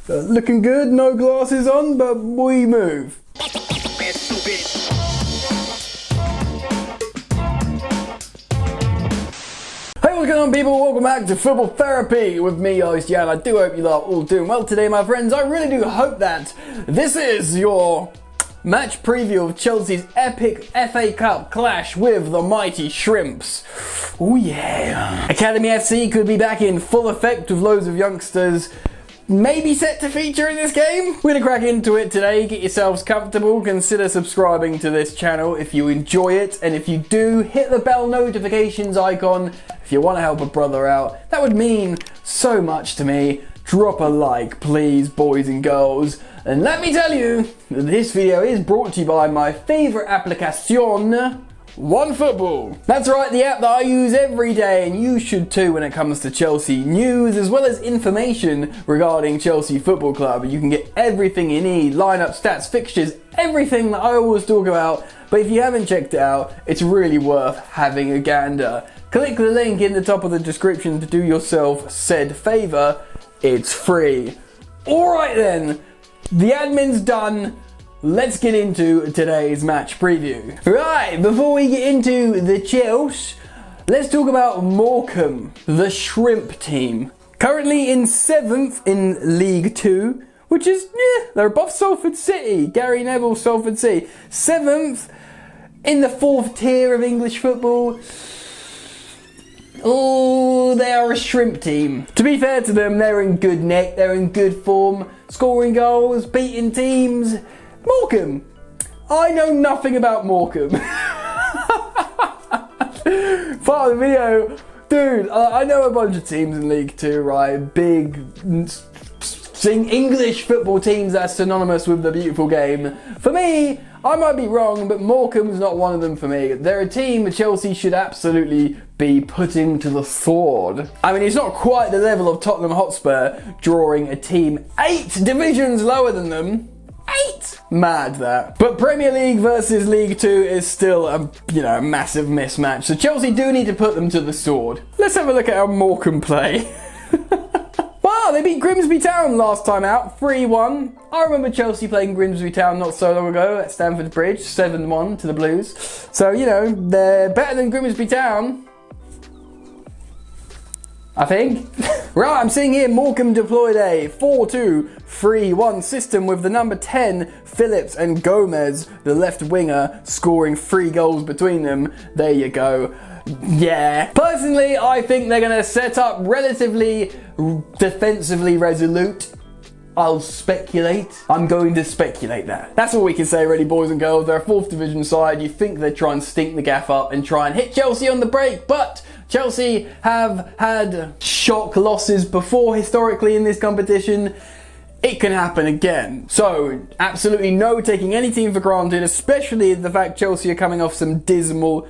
Looking good, no glasses on, but we move. What's going on, people? Welcome back to Football Therapy with me, your host Jan. I do hope you are all doing well today, my friends. I really do hope that this is your match preview of Chelsea's epic FA Cup clash with the mighty Shrimps. Oh yeah. Academy FC could be back in full effect with loads of youngsters maybe set to feature in this game. We're gonna crack into it today. Get yourselves comfortable. Consider subscribing to this channel if you enjoy it, and if you do, hit the bell notifications icon if you want to help a brother out. That would mean so much to me. Drop a like, please, boys and girls. And let me tell you that this video is brought to you by my favorite application, OneFootball. That's right, the app that I use every day, and you should too when it comes to Chelsea news as well as information regarding Chelsea Football Club. You can get everything you need, lineup, stats, fixtures, everything that I always talk about. But if you haven't checked it out, it's really worth having a gander. Click the link in the top of the description to do yourself said favour. It's free. Alright then, the admin's done. Let's get into today's match preview. Right, before we get into the Chelsea, let's talk about Morecambe, the Shrimp team. Currently in 7th in League 2, which is, they're above Salford City. Gary Neville, Salford City. 7th in the 4th tier of English football. Oh, they are a Shrimp team. To be fair to them, they're in good nick, they're in good form, scoring goals, beating teams. Morecambe. I know nothing about Morecambe. Part of the video, dude, I know a bunch of teams in League 2, right? Big English football teams that are synonymous with the beautiful game. For me, I might be wrong, but Morecambe's not one of them for me. They're a team that Chelsea should absolutely be putting to the sword. I mean, it's not quite the level of Tottenham Hotspur drawing a team 8 divisions lower than them. 8! Mad that. But Premier League versus League 2 is still a massive mismatch. So Chelsea do need to put them to the sword. Let's have a look at how Morecambe play. Wow, they beat Grimsby Town last time out, 3-1. I remember Chelsea playing Grimsby Town not so long ago at Stamford Bridge, 7-1 to the Blues. So, they're better than Grimsby Town, I think. Right, I'm seeing here Morecambe deployed a 4-2-3-1 system with the number 10, Phillips, and Gomez, the left winger, scoring 3 goals between them. There you go. Yeah. Personally, I think they're going to set up relatively defensively resolute. I'll speculate. I'm going to speculate that. That's all we can say really, boys and girls. They're a 4th division side. You think they'd try and stink the gaff up and try and hit Chelsea on the break, but Chelsea have had shock losses before historically in this competition. It can happen again. So, absolutely no taking any team for granted, especially the fact Chelsea are coming off some dismal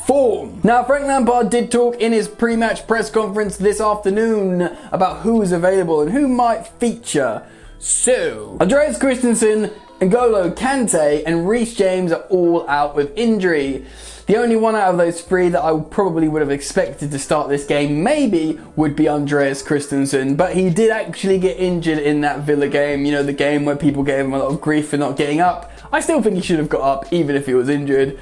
form. Now, Frank Lampard did talk in his pre-match press conference this afternoon about who is available and who might feature. So, Andreas Christensen, N'Golo Kante and Reece James are all out with injury. The only one out of those 3 that I probably would have expected to start this game maybe would be Andreas Christensen, but he did actually get injured in that Villa game, the game where people gave him a lot of grief for not getting up. I still think he should have got up even if he was injured.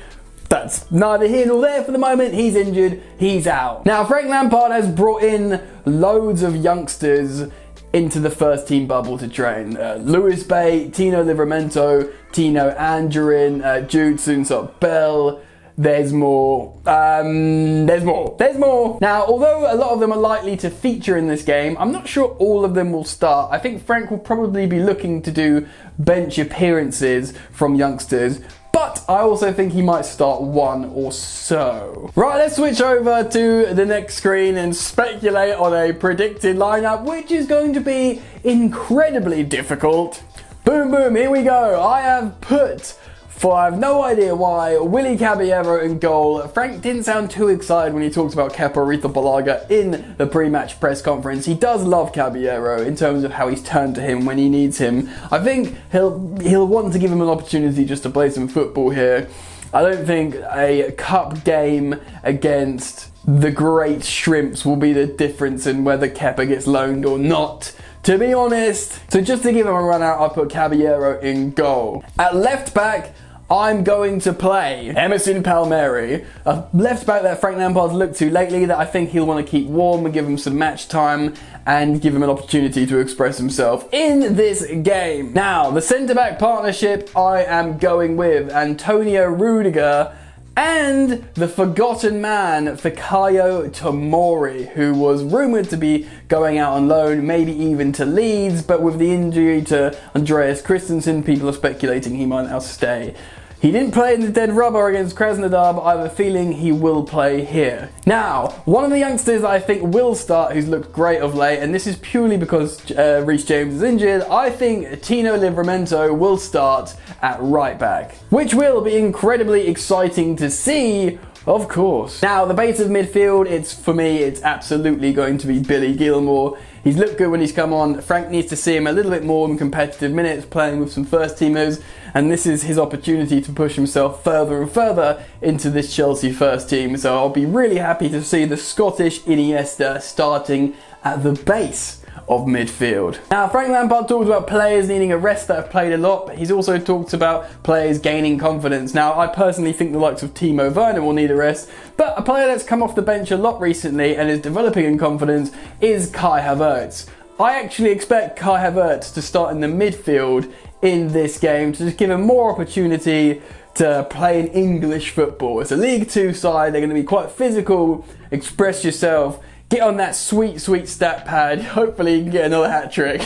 That's neither here nor there for the moment. He's injured, he's out. Now, Frank Lampard has brought in loads of youngsters into the first team bubble to train. Lewis Bay, Tino Livramento, Tino Angerin, Jude soonsup-bell. There's more. There's more. Now, although a lot of them are likely to feature in this game, I'm not sure all of them will start. I think Frank will probably be looking to do bench appearances from youngsters, but I also think he might start 1 or so. Right, let's switch over to the next screen and speculate on a predicted lineup, which is going to be incredibly difficult. Boom, boom, here we go. I have put, for I have no idea why, Willy Caballero in goal. Frank didn't sound too excited when he talked about Kepa Arrizabalaga in the pre-match press conference. He does love Caballero in terms of how he's turned to him when he needs him. I think he'll want to give him an opportunity just to play some football here. I don't think a cup game against the great Shrimps will be the difference in whether Kepa gets loaned or not to be honest. So just to give him a run out, I put Caballero in goal. At left back, I'm going to play Emerson Palmieri, a left back that Frank Lampard's looked to lately, that I think he'll want to keep warm and give him some match time and give him an opportunity to express himself in this game. Now, the centre-back partnership, I am going with Antonio Rudiger and the forgotten man, Fikayo Tomori, who was rumoured to be going out on loan, maybe even to Leeds, but with the injury to Andreas Christensen, people are speculating he might now stay. He didn't play in the dead rubber against Krasnodar, but I have a feeling he will play here. Now, one of the youngsters that I think will start, who's looked great of late, and this is purely because Reece James is injured, I think Tino Livramento will start at right back, which will be incredibly exciting to see, of course. Now, the base of midfield, for me, it's absolutely going to be Billy Gilmour. He's looked good when he's come on. Frank needs to see him a little bit more in competitive minutes, playing with some first teamers, and this is his opportunity to push himself further and further into this Chelsea first team. So I'll be really happy to see the Scottish Iniesta starting at the base of midfield. Now, Frank Lampard talks about players needing a rest that have played a lot, but he's also talked about players gaining confidence. Now, I personally think the likes of Timo Werner will need a rest, but a player that's come off the bench a lot recently and is developing in confidence is Kai Havertz. I actually expect Kai Havertz to start in the midfield in this game to just give him more opportunity to play in English football. It's a League 2 side, they're going to be quite physical, express yourself, get on that sweet, sweet stat pad. Hopefully you can get another hat-trick.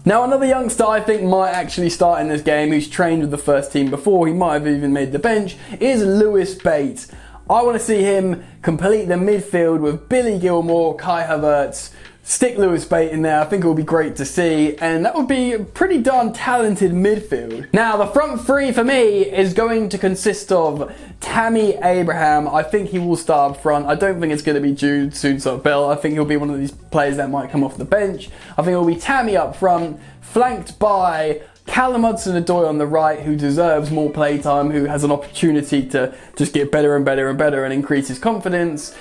Now, another youngster I think might actually start in this game, who's trained with the first team before, he might have even made the bench, is Lewis Bates. I want to see him complete the midfield with Billy Gilmour, Kai Havertz, stick Lewis Bates in there. I think it will be great to see, and that would be a pretty darn talented midfield. Now, the front three for me is going to consist of Tammy Abraham. I think he will start up front. I don't think it's going to be Jude soonsup-bell. I think he'll be one of these players that might come off the bench. I think it will be Tammy up front, flanked by Callum Hudson-Odoi on the right, who deserves more playtime, who has an opportunity to just get better and better and better and increase his confidence.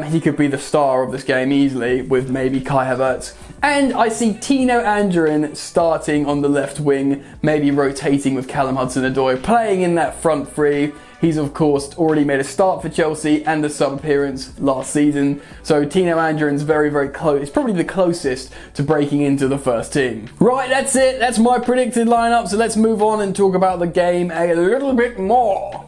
He could be the star of this game easily with maybe Kai Havertz. And I see Tino Anjorin starting on the left wing, maybe rotating with Callum Hudson-Odoi, playing in that front three. He's, of course, already made a start for Chelsea and a sub-appearance last season. So Tino Anjorin's very, very close. He's probably the closest to breaking into the first team. Right, that's it. That's my predicted lineup. So let's move on and talk about the game a little bit more.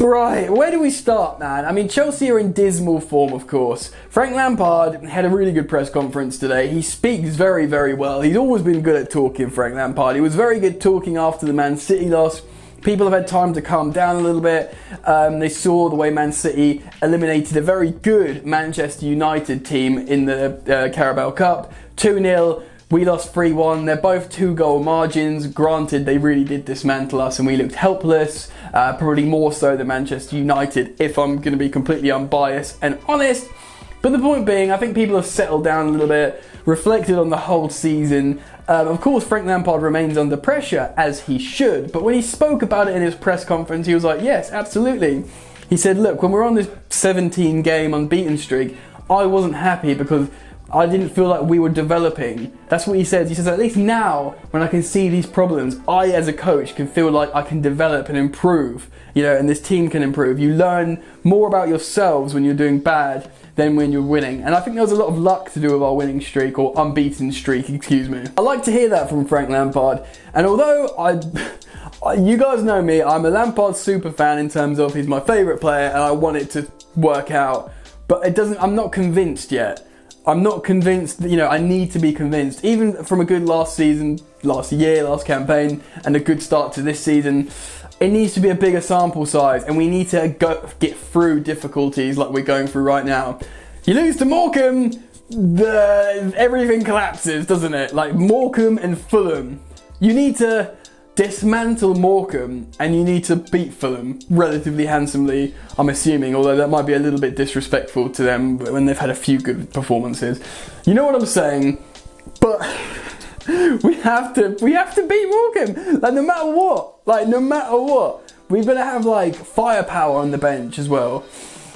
Right, where do we start, man? I mean, Chelsea are in dismal form, of course. Frank Lampard had a really good press conference today. He speaks very, very well. He's always been good at talking, Frank Lampard. He was very good talking after the Man City loss. People have had time to calm down a little bit. They saw the way Man City eliminated a very good Manchester United team in the Carabao Cup. 2-0. We lost 3-1. They're both 2-goal margins. Granted, they really did dismantle us and we looked helpless. Probably more so than Manchester United, if I'm going to be completely unbiased and honest. But the point being, I think people have settled down a little bit, reflected on the whole season. Of course, Frank Lampard remains under pressure, as he should. But when he spoke about it in his press conference, he was like, yes, absolutely. He said, look, when we're on this 17-game unbeaten streak, I wasn't happy because I didn't feel like we were developing. That's what he says. He says, at least now, when I can see these problems, I, as a coach, can feel like I can develop and improve, and this team can improve. You learn more about yourselves when you're doing bad than when you're winning. And I think there was a lot of luck to do with our winning streak, or unbeaten streak, excuse me. I like to hear that from Frank Lampard. And although you guys know me, I'm a Lampard super fan in terms of he's my favourite player and I want it to work out. But I'm not convinced yet. I'm not convinced, I need to be convinced. Even from a good last season, last year, last campaign, and a good start to this season, it needs to be a bigger sample size, and we need to get through difficulties like we're going through right now. You lose to Morecambe, everything collapses, doesn't it? Like Morecambe and Fulham. You need to dismantle Morecambe, and you need to beat Fulham relatively handsomely, I'm assuming, although that might be a little bit disrespectful to them when they've had a few good performances. You know what I'm saying? But we have to beat Morecambe, no matter what. We're gonna have firepower on the bench as well.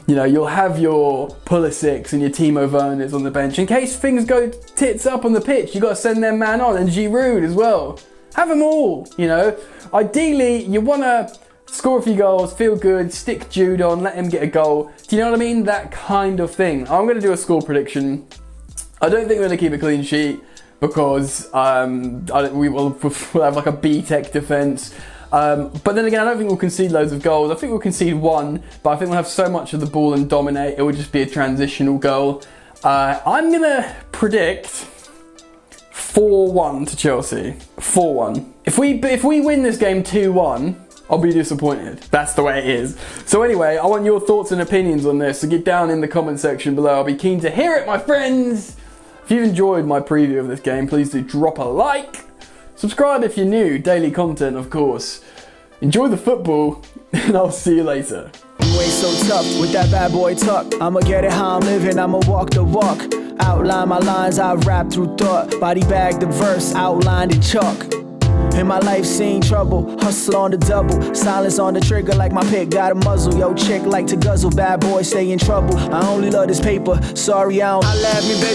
You know, you'll have your Pulisic and your Timo Werners on the bench. In case things go tits up on the pitch, you got to send their man on, and Giroud as well. Have them all, you know. Ideally, you want to score a few goals, feel good, stick Jude on, let him get a goal. Do you know what I mean? That kind of thing. I'm going to do a score prediction. I don't think we're going to keep a clean sheet because we'll have like a B-Tech defence. But then again, I don't think we'll concede loads of goals. I think we'll concede one, but I think we'll have so much of the ball and dominate, it will just be a transitional goal. I'm going to predict 4-1 to Chelsea. 4-1. If we win this game 2-1, I'll be disappointed. That's the way it is. So anyway, I want your thoughts and opinions on this, so get down in the comment section below. I'll be keen to hear it, my friends. If you've enjoyed my preview of this game, please do drop a like. Subscribe if you're new, daily content of course. Enjoy the football, and I'll see you later. You ain't so tough with that bad boy talk. I'ma get it how I'm living, I'ma walk the walk. Outline my lines, I rap through thought. Body bag the verse, outlined in chalk. In my life seen trouble, hustle on the double. Silence on the trigger like my pick got a muzzle. Yo chick like to guzzle, bad boy stay in trouble. I only love this paper, sorry I don't. I love me baby.